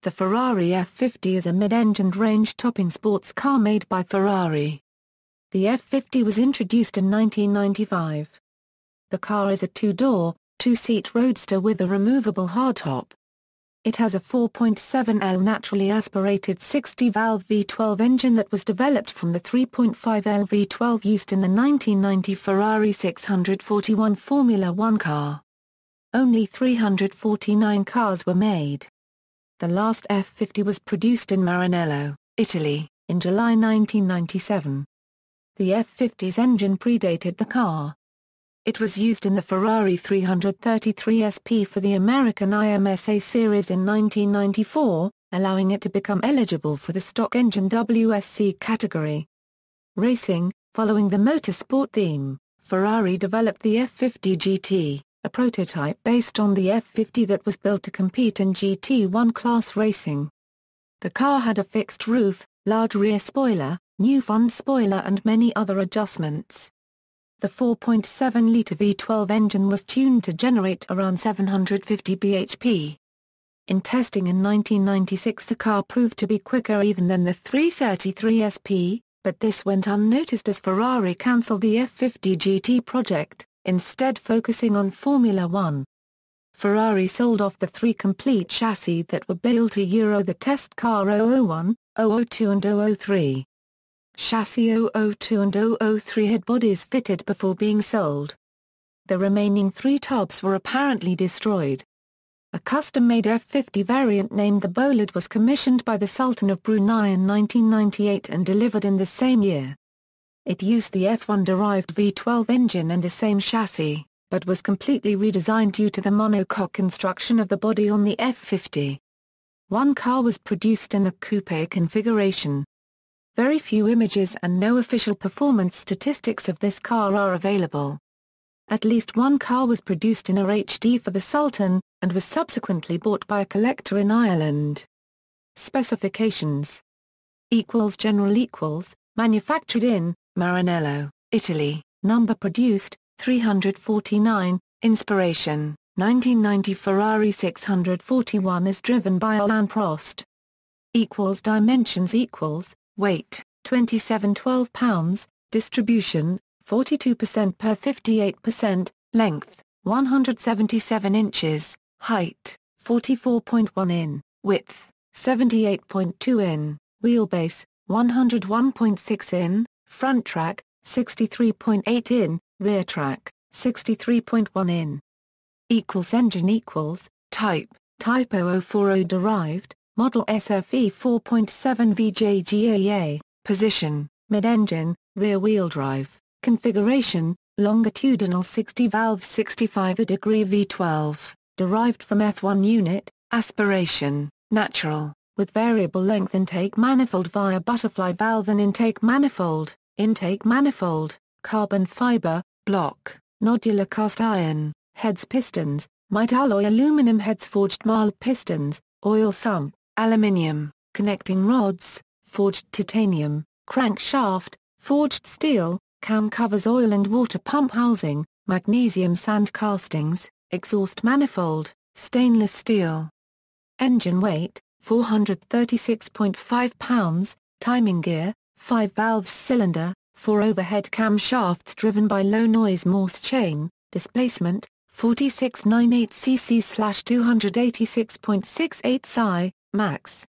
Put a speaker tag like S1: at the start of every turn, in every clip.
S1: The Ferrari F50 is a mid-engined range-topping sports car made by Ferrari. The F50 was introduced in 1995. The car is a two-door, two-seat roadster with a removable hardtop. It has a 4.7L naturally aspirated 60-valve V12 engine that was developed from the 3.5 L V12 used in the 1990 Ferrari 641 Formula One car. Only 349 cars were made. The last F50 was produced in Maranello, Italy, in July 1997. The F50's engine predated the car. It was used in the Ferrari 333 SP for the American IMSA series in 1994, allowing it to become eligible for the stock engine WSC category. Racing: following the motorsport theme, Ferrari developed the F50 GT, a prototype based on the F50 that was built to compete in GT1 class racing. The car had a fixed roof, large rear spoiler, new front spoiler and many other adjustments. The 4.7-litre V12 engine was tuned to generate around 750 bhp. In testing in 1996 the car proved to be quicker even than the 333 SP, but this went unnoticed as Ferrari cancelled the F50 GT project, instead focusing on Formula One. Ferrari sold off the three complete chassis that were built to Euro the test car 001, 002 and 003. Chassis 002 and 003 had bodies fitted before being sold. The remaining three tubs were apparently destroyed. A custom-made F50 variant named the Bolid was commissioned by the Sultan of Brunei in 1998 and delivered in the same year. It used the F1-derived V12 engine and the same chassis, but was completely redesigned due to the monocoque construction of the body on the F50. One car was produced in the coupe configuration. Very few images and no official performance statistics of this car are available. At least one car was produced in HD for the Sultan, and was subsequently bought by a collector in Ireland. Specifications. General manufactured in Maranello, Italy, number produced 349, inspiration 1990 Ferrari 641 is driven by Alain Prost. Dimensions weight 2712 pounds, distribution 42% per 58%, length 177 inches, height 44.1 in, width 78.2 in, wheelbase 101.6 in, front track 63.8 in, rear track 63.1 in. Engine type 0040 derived, model SFE 4.7 VJGAA, position mid-engine, rear-wheel drive, configuration longitudinal 60-valve 65-degree V12, derived from F1 unit, aspiration, natural, with variable length intake manifold via butterfly valve and intake manifold, carbon fiber, block, nodular cast iron, heads pistons, mild alloy aluminum heads forged mild pistons, oil sump, aluminium, connecting rods, forged titanium, crankshaft, forged steel, cam covers oil and water pump housing, magnesium sand castings, exhaust manifold, stainless steel. Engine weight, 436.5 pounds, timing gear, 5 valves cylinder, 4 overhead cam shafts driven by low-noise Morse chain, displacement, 4698 cc/286.68 psi, max.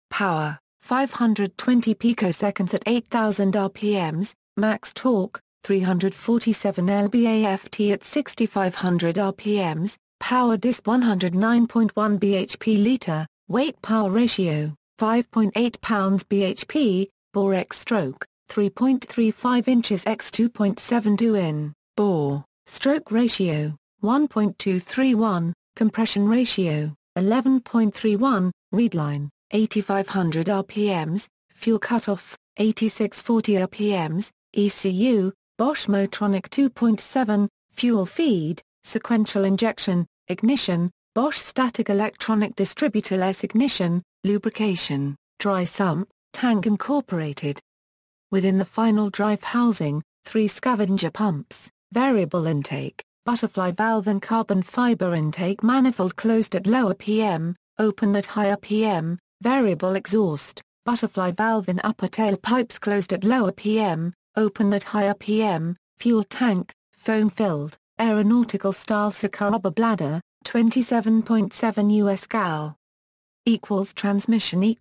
S1: Power, 520 picoseconds at 8000 rpms, max torque, 347 lb-ft at 6500 rpms, power disp 109.1 bhp liter, weight-power ratio, 5.8 pounds bhp, bore x stroke, 3.35 inches x 2.72 in, bore, stroke ratio, 1.231, compression ratio, 11.31, readline, 8500 rpms, fuel cutoff, 8640 rpms, ECU, Bosch Motronic 2.7, fuel feed, sequential injection, ignition, Bosch static electronic distributor-less ignition, lubrication, dry sump, tank incorporated. Within the final drive housing, 3 scavenger pumps, variable intake, butterfly valve and carbon fiber intake manifold closed at lower PM, open at high RPM, variable exhaust, butterfly valve in upper tailpipes closed at low RPM, open at high RPM, fuel tank, foam-filled, aeronautical-style Sakuraba bladder, 27.7 US gal. Transmission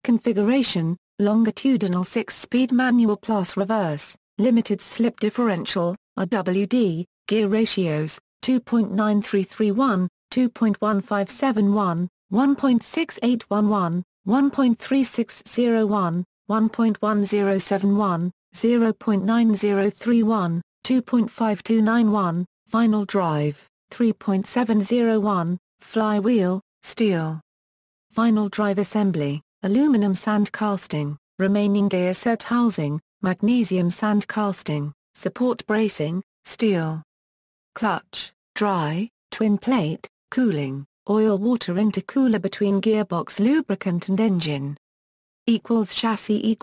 S1: configuration, longitudinal 6-speed manual plus reverse, limited slip differential, RWD, gear ratios, 2.9331, 2.1571, 1.6811, 1.3601, 1.1071, 0.9031, 2.5291, final drive, 3.701, flywheel, steel. Final drive assembly, aluminum sand casting, remaining gear set housing, magnesium sand casting, support bracing, steel. Clutch, dry, twin plate, cooling, oil-water intercooler between gearbox lubricant and engine. Chassis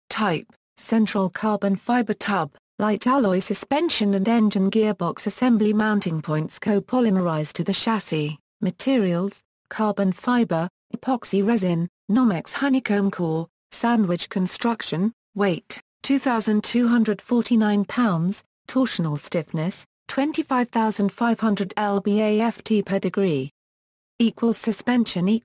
S1: type, central carbon fiber tub, light alloy suspension and engine gearbox assembly mounting points copolymerized to the chassis. Materials, carbon fiber, epoxy resin, Nomex honeycomb core, sandwich construction, weight, 2,249 pounds, torsional stiffness, 25,500 lb/ft per degree. Suspension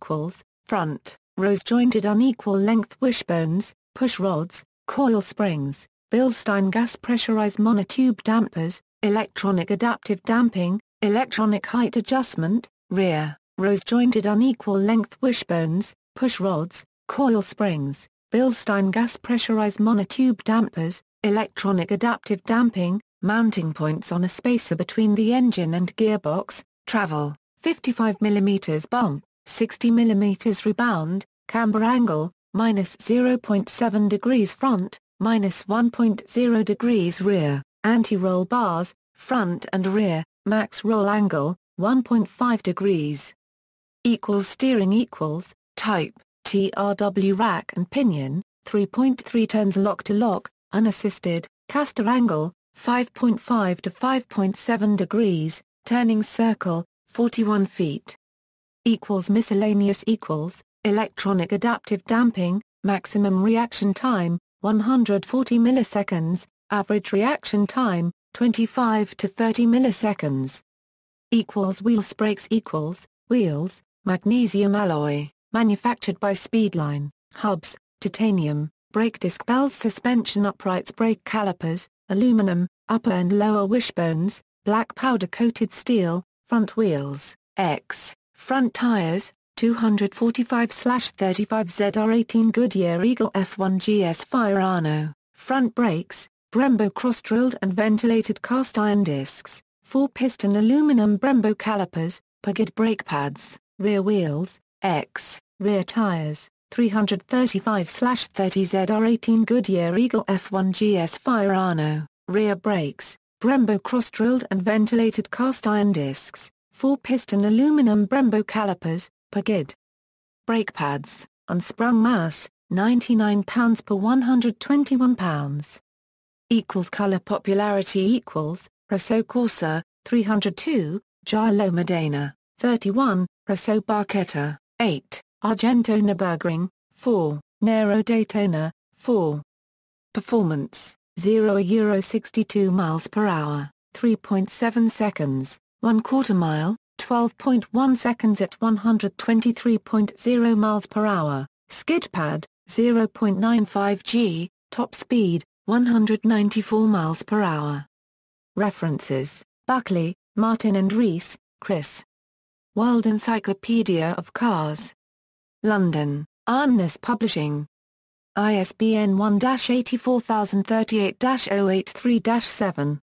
S1: front, rose-jointed unequal length wishbones, push rods, coil springs, Bilstein gas pressurized monotube dampers, electronic adaptive damping, electronic height adjustment, rear, rose-jointed unequal length wishbones, push rods, coil springs, Bilstein gas pressurized monotube dampers, electronic adaptive damping, mounting points on a spacer between the engine and gearbox, travel, 55 mm bump, 60 mm rebound, camber angle, -0.7 degrees front, -1.0 degrees rear, anti-roll bars, front and rear, max roll angle, 1.5 degrees. Steering type, TRW rack and pinion, 3.3 turns lock-to-lock, unassisted, caster angle, 5.5 to 5.7 degrees, turning circle, 41 feet. Miscellaneous electronic adaptive damping, maximum reaction time, 140 milliseconds, average reaction time, 25 to 30 milliseconds. Wheels brakes wheels, magnesium alloy, manufactured by Speedline, hubs, titanium, brake disc bells suspension uprights brake calipers, aluminum, upper and lower wishbones, black powder-coated steel, front wheels, front tires, 245/35 ZR18 Goodyear Eagle F1 GS Fiorano, front brakes, Brembo cross-drilled and ventilated cast-iron discs, 4-piston aluminum Brembo calipers, Pagid brake pads, rear wheels, rear tires, 335/30 ZR18 Goodyear Eagle F1 GS Fiorano, rear brakes, Brembo cross-drilled and ventilated cast-iron discs, 4-piston aluminum Brembo calipers, Pagid. Brake pads, unsprung mass, 99 pounds per 121 pounds. Color popularity Presso Corsa, 302, Giallo Modena, 31, Presso Barchetta, 8, Argento Nürburgring, 4, Nero Daytona, 4. Performance, 0 62 miles per hour, 3.7 seconds, 1/4 mile, 12.1 seconds at 123.0 miles per hour, skid pad, 0.95 g, top speed, 194 miles per hour. References, Buckley, Martin and Rees, Chris. World Encyclopedia of Cars. London, Arness Publishing. ISBN 1-84038-083-7.